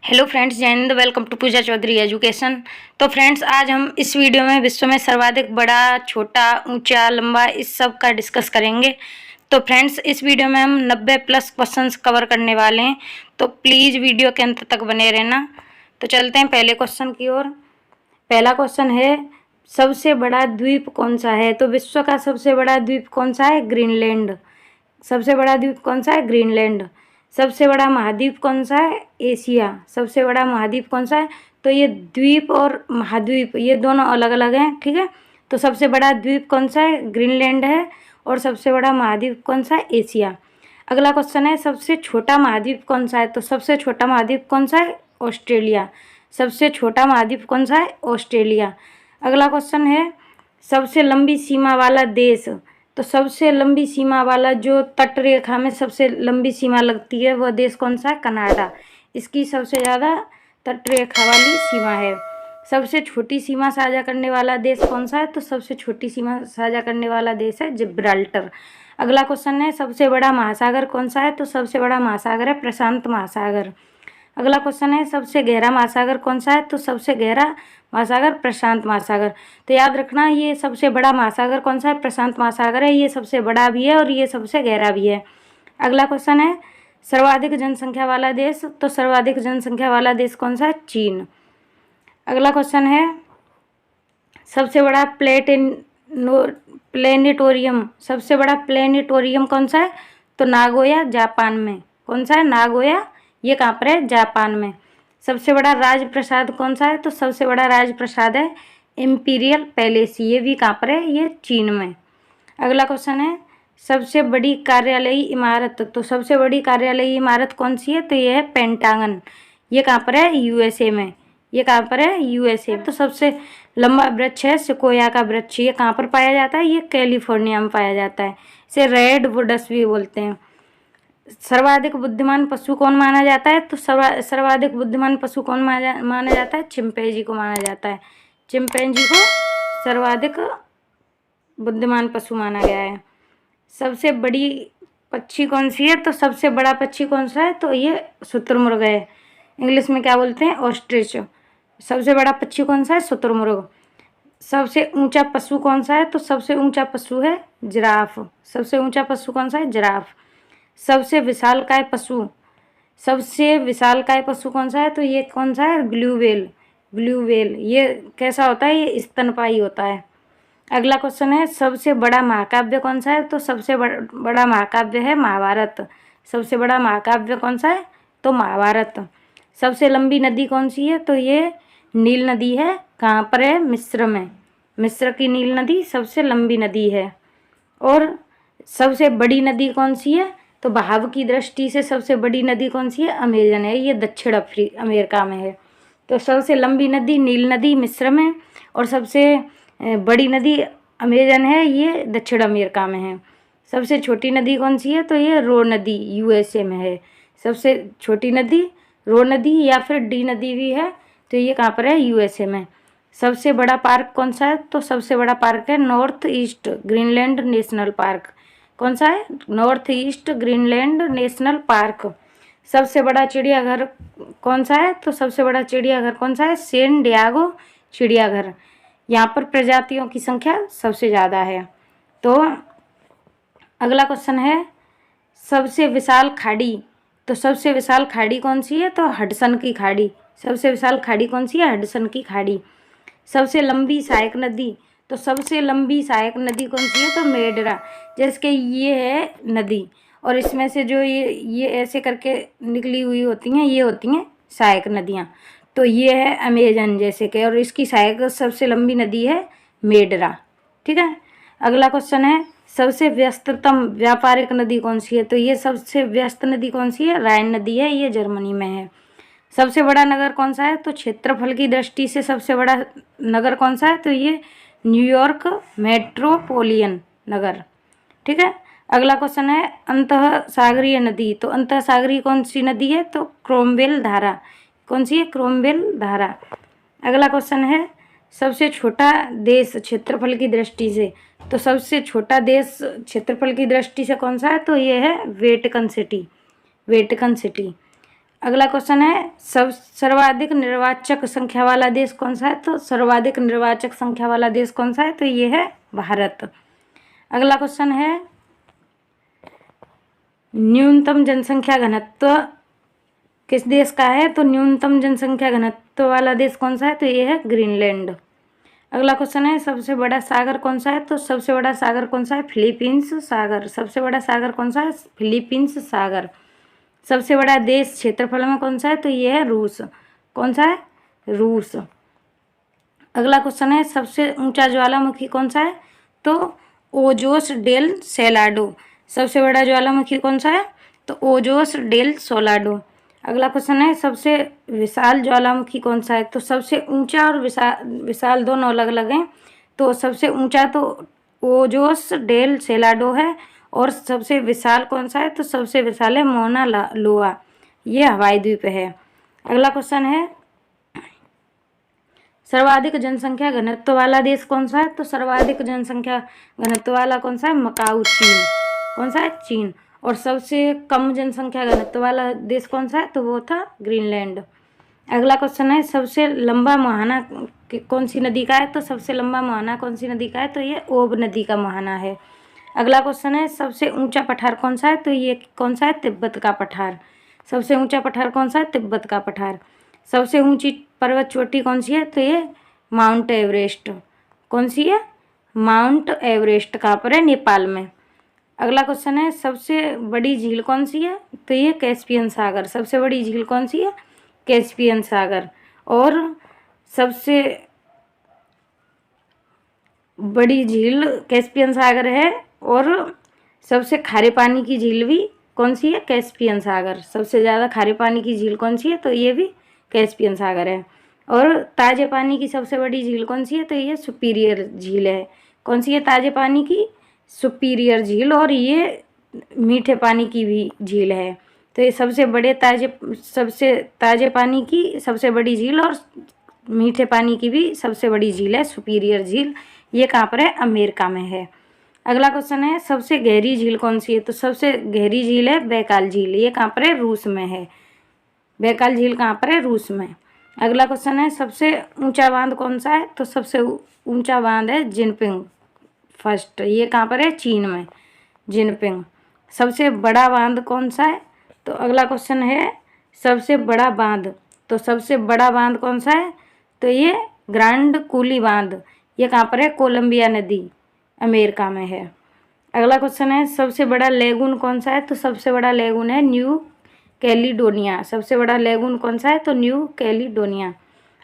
Hello friends, जय Hind. Welcome to Puja Chaudhary education. तो friends, आज हम इस वीडियो में विश्व में सर्वाधिक बड़ा, छोटा, ऊंचा, लंबा इस सब का डिस्कस करेंगे। तो फ्रेंड्स, इस वीडियो में हम 90 प्लस क्वेश्चंस कवर करने वाले हैं, तो प्लीज़ वीडियो के अंत तक बने रहना। तो चलते हैं पहले क्वेश्चन की ओर। पहला क्वेश्चन है, सबसे बड़ा द्वीप कौन सा है? तो विश्व का सबसे बड़ा द्वीप कौन सा है? ग्रीनलैंड। सबसे बड़ा द्वीप कौन सा है? ग्रीनलैंड। सबसे बड़ा महाद्वीप कौन सा है? एशिया। सबसे बड़ा महाद्वीप कौन सा है? तो ये द्वीप और महाद्वीप ये दोनों अलग अलग हैं, ठीक है। तो सबसे बड़ा द्वीप कौन सा है? ग्रीनलैंड है। और सबसे बड़ा महाद्वीप कौन सा है? एशिया। अगला क्वेश्चन है, सबसे छोटा महाद्वीप कौन सा है? तो सबसे छोटा महाद्वीप कौन सा है? ऑस्ट्रेलिया। सबसे छोटा महाद्वीप कौन सा है? ऑस्ट्रेलिया। अगला क्वेश्चन है, सबसे लंबी सीमा वाला देश। तो सबसे लंबी सीमा वाला जो तट रेखा में सबसे लंबी सीमा लगती है वह देश कौन सा है? कनाडा। इसकी सबसे ज़्यादा तट रेखा वाली सीमा है। सबसे छोटी सीमा साझा करने वाला देश कौन सा है? तो सबसे छोटी सीमा साझा करने वाला देश है जिब्राल्टर। अगला क्वेश्चन है, सबसे बड़ा महासागर कौन सा है? तो सबसे बड़ा महासागर है प्रशांत महासागर। अगला क्वेश्चन है, सबसे गहरा महासागर कौन सा है? तो सबसे गहरा महासागर प्रशांत महासागर। तो याद रखना, ये सबसे बड़ा महासागर कौन सा है? प्रशांत महासागर है। ये सबसे बड़ा भी है और ये सबसे गहरा भी है। अगला क्वेश्चन है, सर्वाधिक जनसंख्या वाला देश। तो सर्वाधिक जनसंख्या वाला देश कौन सा है? चीन। अगला क्वेश्चन है, सबसे बड़ा प्लेनेटोरियम। सबसे बड़ा प्लेनेटोरियम कौन सा है? तो नागोया, जापान में। कौन सा है? नागोया। ये कहाँ पर है? जापान में। सबसे बड़ा राजप्रसाद कौन सा है? तो सबसे बड़ा राजप्रसाद है इम्पीरियल पैलेस। ये भी कहाँ पर है? ये चीन में। अगला क्वेश्चन है, सबसे बड़ी कार्यालयी इमारत। तो सबसे बड़ी कार्यालयी इमारत कौन सी है? तो ये है पेंटागन। ये कहाँ पर है? यूएसए में। ये कहाँ पर है? यूएसए। तो सबसे लंबा वृक्ष है सिकोया का वृक्ष। ये कहाँ पर पाया जाता है? ये कैलिफोर्निया में पाया जाता है। इसे रेड वुडस भी बोलते हैं। सर्वाधिक बुद्धिमान पशु कौन माना जाता है? तो सर्वाधिक बुद्धिमान पशु कौन माना जाता है? चिंपैंजी को माना जाता है। चिंपैंजी को सर्वाधिक बुद्धिमान पशु माना गया है। सबसे बड़ी पक्षी कौन सी है? तो सबसे बड़ा पक्षी कौन सा है? तो ये शुतुरमुर्ग है। इंग्लिश में क्या बोलते हैं? ऑस्ट्रिच। सबसे बड़ा पक्षी कौन सा है? शुतुरमुर्ग। सबसे ऊंचा पशु कौन सा है? तो सबसे ऊंचा पशु है जिराफ। सबसे ऊंचा पशु कौन सा है? जिराफ। सबसे विशालकाय पशु। सबसे विशालकाय पशु कौन सा है? तो ये कौन सा है? Blue whale. Blue whale. ये कैसा होता है? ये स्तनपायी होता है। अगला क्वेश्चन है, सबसे बड़ा महाकाव्य कौन सा है? तो सबसे बड़ा महाकाव्य है महाभारत। सबसे बड़ा महाकाव्य कौन सा है? तो महाभारत। सबसे लंबी नदी कौन सी है? तो ये नील नदी है। कहाँ पर है? मिस्र में। मिस्र की नील नदी सबसे लंबी नदी है। और सबसे बड़ी नदी कौन सी है? तो बहाव की दृष्टि से सबसे बड़ी नदी कौन सी है? अमेजन है। ये दक्षिण अमेरिका में है। तो सबसे लंबी नदी नील नदी मिस्र में, और सबसे बड़ी नदी अमेजन है, ये दक्षिण अमेरिका में है। सबसे छोटी नदी कौन सी है? तो ये रो नदी यूएसए में है। सबसे छोटी नदी रो नदी या फिर डी नदी भी है। तो ये कहाँ पर है? यूएसए में। सबसे बड़ा पार्क कौन सा है? तो सबसे बड़ा पार्क है north east Greenland national park. कौन सा है? North east Greenland national park. सबसे बड़ा चिड़ियाघर कौन सा है? तो सबसे बड़ा चिड़ियाघर कौन सा है? सैन डिएगो चिड़ियाघर। यहाँ पर प्रजातियों की संख्या सबसे ज़्यादा है। तो अगला क्वेश्चन है, सबसे विशाल खाड़ी। तो सबसे विशाल खाड़ी कौन सी है? तो हडसन की खाड़ी। सबसे विशाल खाड़ी कौन सी है? हडसन की खाड़ी। सबसे लंबी सहायक नदी। तो सबसे लंबी सहायक नदी कौन सी है? तो मेडरा। जैसे ये है नदी, और इसमें से जो ये ऐसे करके निकली हुई होती हैं, ये होती हैं सहायक नदियाँ। तो ये है अमेजन जैसे कि, और इसकी सहायक सबसे लंबी नदी है मेडरा, ठीक है। अगला क्वेश्चन है, सबसे व्यस्ततम व्यापारिक नदी कौन सी है? तो ये सबसे व्यस्त नदी कौन सी है? राइन नदी है। ये जर्मनी में है। सबसे बड़ा नगर कौन सा है? तो क्षेत्रफल की दृष्टि से सबसे बड़ा नगर कौन सा है? तो ये न्यूयॉर्क मेट्रोपोलियन नगर, ठीक है। अगला क्वेश्चन है, अंतः सागरीय नदी। तो अंतः सागरीय कौन सी नदी है? तो क्रोमवेल धारा। कौन सी है? क्रोमवेल धारा। अगला क्वेश्चन है, सबसे छोटा देश क्षेत्रफल की दृष्टि से। तो सबसे छोटा देश क्षेत्रफल की दृष्टि से कौन सा है? तो ये है वेटिकन सिटी। Vatican city. अगला क्वेश्चन है सर्वाधिक निर्वाचक संख्या वाला देश कौन सा है? तो सर्वाधिक निर्वाचक संख्या वाला देश कौन सा है? तो ये है भारत। अगला क्वेश्चन है न्यूनतम जनसंख्या घनत्व किस देश का है? तो न्यूनतम जनसंख्या घनत्व वाला देश कौन सा है? तो ये है ग्रीनलैंड। अगला क्वेश्चन है सबसे बड़ा सागर कौन सा है? तो सबसे बड़ा सागर कौन सा है? फिलीपींस सागर। सबसे बड़ा सागर कौन सा है? फिलीपींस सागर। सबसे बड़ा देश क्षेत्रफल में कौन सा है? तो ये है रूस। कौन सा है? रूस। अगला क्वेश्चन है सबसे ऊंचा ज्वालामुखी कौन सा है? तो ओजोस डेल सेलाडो। सबसे बड़ा ज्वालामुखी कौन सा है? तो ओजोस डेल सोलाडो। अगला क्वेश्चन है सबसे विशाल ज्वालामुखी कौन सा है? तो सबसे ऊंचा और विशाल दोनों अलग अलग हैं। तो सबसे ऊंचा तो ओजोस डेल सेलाडो है और सबसे विशाल कौन सा है? तो सबसे विशाल है मोना लोआ, ये हवाई द्वीप है। अगला क्वेश्चन है सर्वाधिक जनसंख्या घनत्व वाला देश कौन सा है? तो सर्वाधिक जनसंख्या घनत्व वाला कौन सा है? मकाऊ, चीन। कौन सा है? चीन। और सबसे कम जनसंख्या घनत्व वाला देश कौन सा है? तो वो था ग्रीनलैंड। अगला क्वेश्चन है सबसे लंबा मुहाना कौन सी नदी का है? तो सबसे लंबा मुहाना कौन सी नदी का है? तो ये ओब नदी का मुहाना है। अगला क्वेश्चन है सबसे ऊंचा पठार कौन सा है? तो ये कौन सा है? तिब्बत का पठार। सबसे ऊंचा पठार कौन सा है? तिब्बत का पठार। सबसे ऊंची पर्वत चोटी कौन सी है? तो ये माउंट एवरेस्ट। कौन सी है? Mount Everest. कहाँ पर है? नेपाल में। अगला क्वेश्चन है सबसे बड़ी झील कौन सी है? तो ये कैस्पियन सागर। सबसे बड़ी झील कौन सी है? कैस्पियन सागर। और सबसे बड़ी झील कैस्पियन सागर है और सबसे खारे पानी की झील भी कौन सी है? कैस्पियन सागर। सबसे ज़्यादा खारे पानी की झील कौन सी है? तो ये भी कैस्पियन सागर है। और ताज़े पानी की सबसे बड़ी झील कौन सी है? तो ये सुपीरियर झील है। कौन सी है ताज़े पानी की? सुपीरियर झील। और ये मीठे पानी की भी झील है। तो ये सबसे ताज़े पानी की सबसे बड़ी झील और मीठे पानी की भी सबसे बड़ी झील है सुपीरियर झील। ये कहाँ पर है? अमेरिका में है। अगला क्वेश्चन है सबसे गहरी झील कौन सी है? तो सबसे गहरी झील है बैकाल झील। ये कहाँ पर है? रूस में है। बैकाल झील कहाँ पर है? रूस में। अगला क्वेश्चन है सबसे ऊंचा बांध कौन सा है? तो सबसे ऊंचा बांध है जिनपिंग फर्स्ट। ये कहाँ पर है? चीन में, जिनपिंग। सबसे बड़ा बांध कौन सा है? तो अगला क्वेश्चन है सबसे बड़ा बांध। तो सबसे बड़ा बांध कौन सा है? तो ये ग्रांड कूली बांध। ये कहाँ पर है? कोलंबिया नदी, अमेरिका में है। अगला क्वेश्चन है सबसे बड़ा लेगून कौन सा है? तो सबसे बड़ा लेगून है न्यू कैलिडोनिया। सबसे बड़ा लेगून कौन सा है? तो न्यू कैलिडोनिया।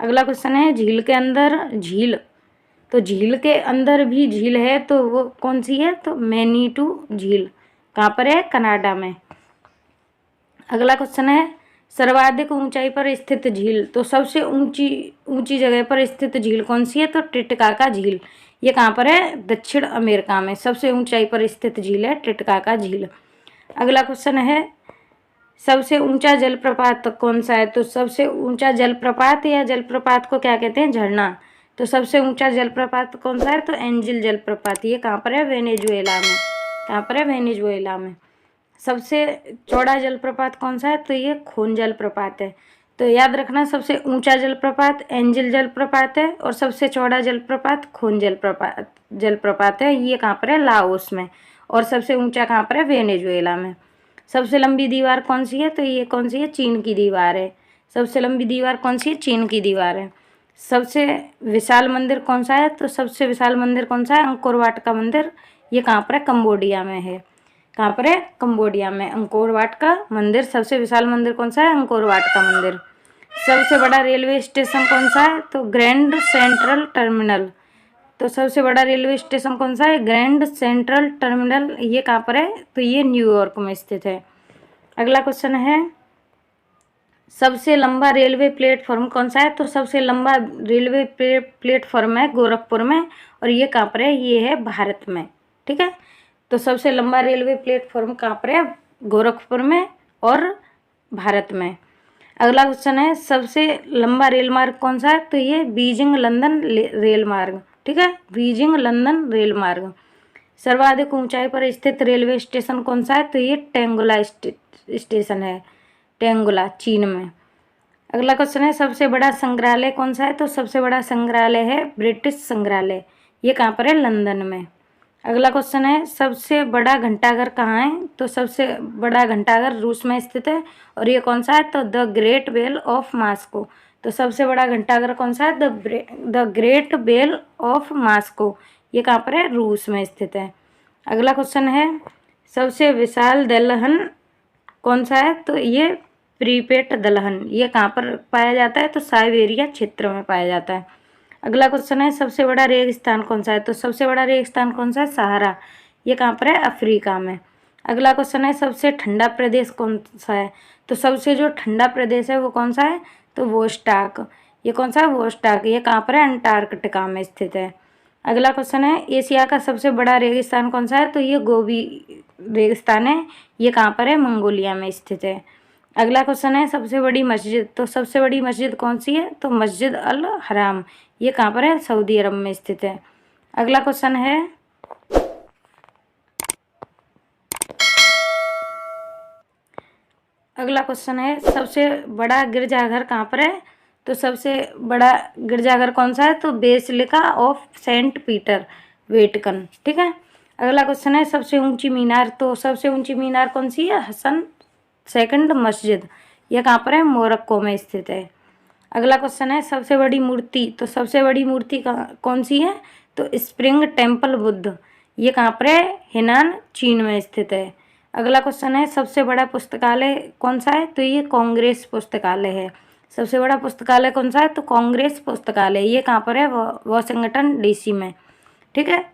अगला क्वेश्चन है झील के अंदर झील। तो झील के अंदर भी झील है, तो वो कौन सी है? तो मैनीटू झील। कहाँ पर है? कनाडा में। अगला क्वेश्चन है सर्वाधिक ऊंचाई पर स्थित झील। तो सबसे ऊंची जगह पर स्थित झील कौन सी है? तो टिटकाका झील। ये कहाँ पर है? दक्षिण अमेरिका में सबसे ऊंचाई पर स्थित झील है टिटकाका झील। अगला क्वेश्चन है सबसे ऊंचा जलप्रपात कौन सा है? तो सबसे ऊंचा जलप्रपात या जलप्रपात को क्या कहते हैं? झरना। तो सबसे ऊंचा जलप्रपात कौन सा है? तो एंजिल जलप्रपात। ये कहाँ पर है? वेनेजुएला में। कहाँ पर है? वेनेजुएला में। सबसे चौड़ा जलप्रपात कौन सा है? तो ये खून जलप्रपात है। तो याद रखना सबसे ऊंचा जलप्रपात एंजिल जलप्रपात है और सबसे चौड़ा जलप्रपात खून जलप्रपात है। ये कहाँ पर है? लाओस में। और सबसे ऊंचा कहाँ पर है? वेनेजुएला में। सबसे लंबी दीवार कौन सी है? तो ये कौन सी है? चीन की दीवार है। सबसे लंबी दीवार कौन सी है? चीन की दीवार है। सबसे विशाल मंदिर कौन सा है? तो सबसे विशाल मंदिर कौन सा है? अंकोर वाट का मंदिर। ये कहाँ पर है? कंबोडिया में है। कहाँ पर है? कंबोडिया में। अंकोर वाट का मंदिर सबसे विशाल मंदिर कौन सा है? अंकोर वाट का मंदिर। सबसे बड़ा रेलवे स्टेशन कौन सा है? तो ग्रैंड सेंट्रल टर्मिनल। तो सबसे बड़ा रेलवे स्टेशन कौन सा है? Grand central terminal. ये कहाँ पर है? तो ये न्यूयॉर्क में स्थित है। अगला क्वेश्चन है सबसे लंबा रेलवे प्लेटफॉर्म कौन सा है? तो सबसे लंबा रेलवे प्लेटफॉर्म है गोरखपुर में और ये कहाँ पर है? ये है भारत में। ठीक है, तो सबसे लंबा रेलवे प्लेटफॉर्म कहाँ पर है? गोरखपुर में और भारत में। अगला क्वेश्चन है सबसे लंबा रेल मार्ग कौन सा है? तो ये बीजिंग लंदन रेल मार्ग। ठीक है, बीजिंग लंदन रेल मार्ग। सर्वाधिक ऊंचाई पर स्थित रेलवे स्टेशन कौन सा है? तो ये टेंगुला स्टेशन है। टेंगुला चीन में। अगला क्वेश्चन है सबसे बड़ा संग्रहालय कौन सा है? तो सबसे बड़ा संग्रहालय है ब्रिटिश संग्रहालय, ये कहाँ पर है? लंदन में। अगला क्वेश्चन है सबसे बड़ा घंटाघर कहाँ है? तो सबसे बड़ा घंटाघर रूस में स्थित है और ये कौन सा है? तो the great bell of Moscow. तो सबसे बड़ा घंटाघर कौन सा है? The great bell of Moscow, ये कहाँ पर है? रूस में स्थित है। अगला क्वेश्चन है सबसे विशाल दलहन कौन सा है? तो ये प्रीपेट दलहन, ये कहाँ पर पाया जाता है? तो साइबेरिया क्षेत्र में पाया जाता है। अगला क्वेश्चन है सबसे बड़ा रेगिस्तान कौन सा है? तो सबसे बड़ा रेगिस्तान कौन सा है? सहारा, ये कहाँ पर है? अफ्रीका में। अगला क्वेश्चन है सबसे ठंडा प्रदेश कौन सा है? तो सबसे जो ठंडा प्रदेश है वो कौन सा है? तो वोस्टाक, ये कौन सा है? वोस्टाक, ये कहाँ पर है? अंटार्कटिका में स्थित है। अगला क्वेश्चन है एशिया का सबसे बड़ा रेगिस्तान कौन सा है? तो ये गोबी रेगिस्तान है, ये कहाँ पर है? मंगोलिया में स्थित है। अगला क्वेश्चन है सबसे बड़ी मस्जिद, तो सबसे बड़ी मस्जिद कौन सी है? तो मस्जिद अल हराम, ये कहाँ पर है? सऊदी अरब में स्थित है। अगला क्वेश्चन है सबसे बड़ा गिरजाघर कहाँ पर है? तो सबसे बड़ा गिरजाघर कौन सा है? तो basilica of Saint Peter, Vatican. ठीक है। अगला क्वेश्चन है सबसे ऊंची मीनार, तो सबसे ऊंची मीनार कौन सी है? हसन सेकंड मस्जिद, यह कहाँ पर है? मोरक्को में स्थित है। अगला क्वेश्चन है सबसे बड़ी मूर्ति, तो सबसे बड़ी मूर्ति कौन सी है? तो स्प्रिंग टेम्पल बुद्ध, ये कहाँ पर है? हेनान चीन में स्थित है। अगला क्वेश्चन है सबसे बड़ा पुस्तकालय कौन सा है? तो ये कांग्रेस पुस्तकालय है। सबसे बड़ा पुस्तकालय कौन सा है? तो कांग्रेस पुस्तकालय, ये कहाँ पर है? वॉशिंगटन डीसी में। ठीक है।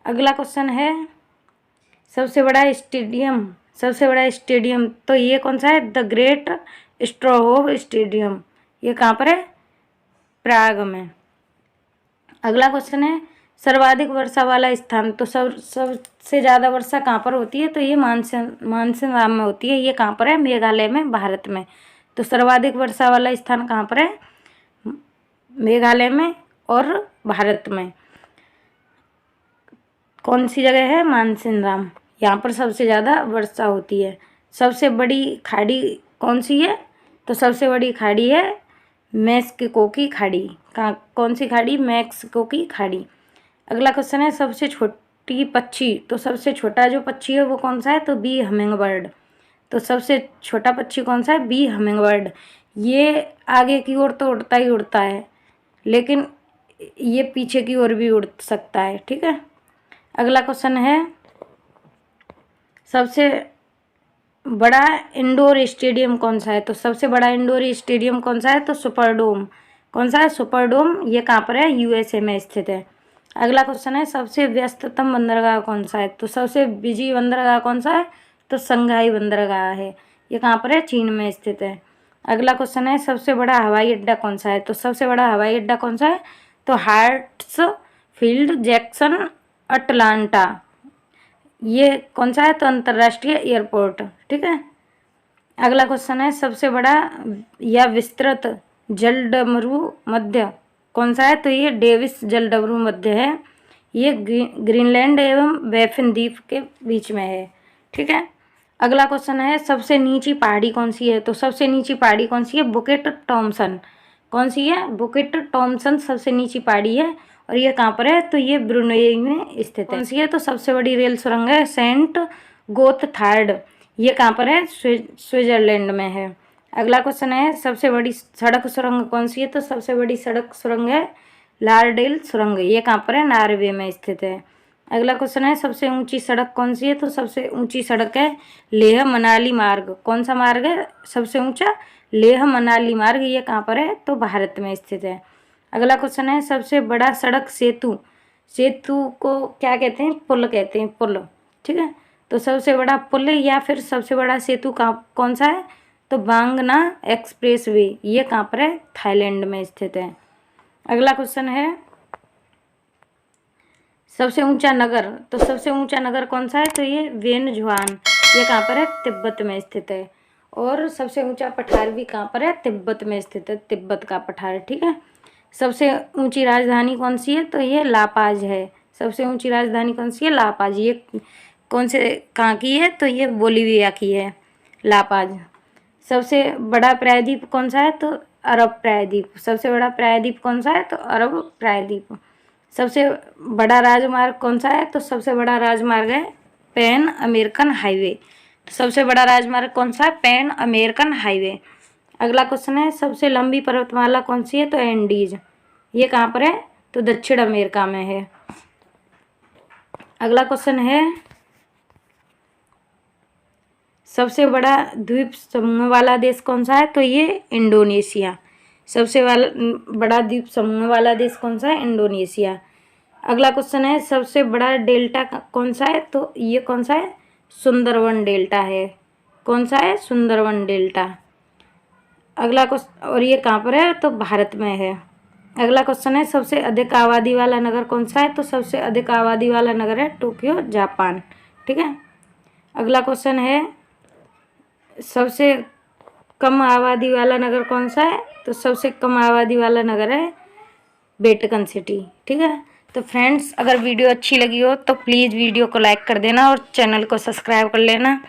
अगला क्वेश्चन है सबसे बड़ा स्टेडियम, तो ये कौन सा है? द ग्रेट स्ट्रोहोव स्टेडियम, ये कहाँ पर है? प्राग में। अगला क्वेश्चन है सर्वाधिक वर्षा वाला स्थान, तो सबसे ज़्यादा वर्षा कहाँ पर होती है? तो ये मानसिनराम में होती है, ये कहाँ पर है? मेघालय में, भारत में। तो सर्वाधिक वर्षा वाला स्थान कहाँ पर है? मेघालय में और भारत में। कौन सी जगह है? मानसिनराम, यहाँ पर सबसे ज़्यादा वर्षा होती है। सबसे बड़ी खाड़ी कौन सी है? तो सबसे बड़ी खाड़ी है मैक्सिको की खाड़ी। कौन सी खाड़ी? मैक्सिको की खाड़ी। अगला क्वेश्चन है सबसे छोटी पक्षी, तो सबसे छोटा जो पक्षी है वो कौन सा है? तो बी हमिंग बर्ड। तो सबसे छोटा पक्षी कौन सा है? Bee hummingbird. ये आगे की ओर तो उड़ता ही उड़ता है, लेकिन ये पीछे की ओर भी उड़ सकता है। ठीक है। अगला क्वेश्चन है सबसे बड़ा इंडोर स्टेडियम कौन सा है? तो सबसे बड़ा इंडोर स्टेडियम कौन सा है? तो सुपरडोम। कौन सा है? सुपरडोम, ये कहाँ पर है? यूएसए में स्थित है। अगला क्वेश्चन है सबसे व्यस्ततम बंदरगाह कौन सा है? तो सबसे बिजी बंदरगाह कौन सा है? तो शंघाई बंदरगाह है, ये कहाँ पर है? चीन में स्थित है। अगला क्वेश्चन है सबसे बड़ा हवाई अड्डा कौन सा है? तो सबसे बड़ा हवाई अड्डा कौन सा है? तो हार्ट्स फील्ड जैक्सन अटलांटा, ये कौन सा है? तो अंतर्राष्ट्रीय एयरपोर्ट। ठीक है। अगला क्वेश्चन है सबसे बड़ा या विस्तृत जलडमरू मध्य कौन सा है? तो ये डेविस जलडमरू मध्य है, ये ग्रीनलैंड एवं बैफिन द्वीप के बीच में है। ठीक है। अगला क्वेश्चन है सबसे नीची पहाड़ी कौन सी है? तो सबसे नीची पहाड़ी कौन सी है? Bouquet Thomson. कौन सी है? बुकेट टॉमसन सबसे नीची पहाड़ी है और ये कहाँ पर है? तो ये ब्रुनेई में स्थित है। कौन सी है? तो सबसे बड़ी रेल सुरंग है सेंट गोथथार्ड, ये कहाँ पर है? स्विट्जरलैंड में है। अगला क्वेश्चन है सबसे बड़ी सड़क सुरंग कौन सी है? तो सबसे बड़ी सड़क सुरंग है लारडेल सुरंग, ये कहाँ पर है? नॉर्वे में स्थित है। अगला क्वेश्चन है सबसे ऊंची सड़क कौन सी है? तो सबसे ऊंची सड़क है लेह मनाली मार्ग। कौन सा मार्ग है सबसे ऊंचा? लेह मनाली मार्ग, ये कहाँ पर है? तो भारत में स्थित है। अगला क्वेश्चन है सबसे बड़ा सड़क सेतु को क्या कहते हैं? पुल कहते हैं, पुल। ठीक है। तो सबसे बड़ा पुल या फिर सबसे बड़ा सेतु कौन सा है? तो बांगना एक्सप्रेस वे, ये कहाँ पर है? थाईलैंड में स्थित है। अगला क्वेश्चन है सबसे ऊंचा नगर, तो सबसे ऊंचा नगर कौन सा है? तो ये वेनजुआन, ये कहाँ पर है? तिब्बत में स्थित है। और सबसे ऊंचा पठार भी कहाँ पर है? तिब्बत में स्थित है, तिब्बत का पठार। ठीक है। सबसे ऊंची राजधानी कौन सी है? तो ये लापाज है। सबसे ऊंची राजधानी कौन सी है? लापाज। ये कौन से कहाँ की है? तो ये बोलीविया की है, लापाज। सबसे बड़ा प्रायद्वीप कौन सा है? तो अरब प्रायद्वीप। सबसे बड़ा प्रायद्वीप कौन सा है? तो अरब प्रायद्वीप। सबसे बड़ा राजमार्ग कौन सा है? तो सबसे बड़ा राजमार्ग है पैन अमेरिकन हाईवे। तो सबसे बड़ा राजमार्ग कौन सा है? Pan American highway. अगला क्वेश्चन है सबसे लंबी पर्वतमाला कौन सी है? तो एंडीज। ये कहाँ पर है? तो दक्षिण अमेरिका में है। अगला क्वेश्चन है सबसे बड़ा द्वीप समूह वाला देश कौन सा है? तो ये इंडोनेशिया। सबसे बड़ा द्वीप समूह वाला देश कौन सा है? इंडोनेशिया। अगला क्वेश्चन है सबसे बड़ा डेल्टा कौन सा है? तो ये कौन सा है? सुंदरवन डेल्टा है। कौन सा है? सुंदरवन डेल्टा। अगला क्वेश्चन, और ये कहाँ पर है? तो भारत में है। अगला क्वेश्चन है सबसे अधिक आबादी वाला नगर कौन सा है? तो सबसे अधिक आबादी वाला नगर है टोक्यो, जापान। ठीक है। अगला क्वेश्चन है सबसे कम आबादी वाला नगर कौन सा है? तो सबसे कम आबादी वाला नगर है वेटिकन सिटी। ठीक है। तो फ्रेंड्स, अगर वीडियो अच्छी लगी हो तो प्लीज़ वीडियो को लाइक कर देना और चैनल को सब्सक्राइब कर लेना।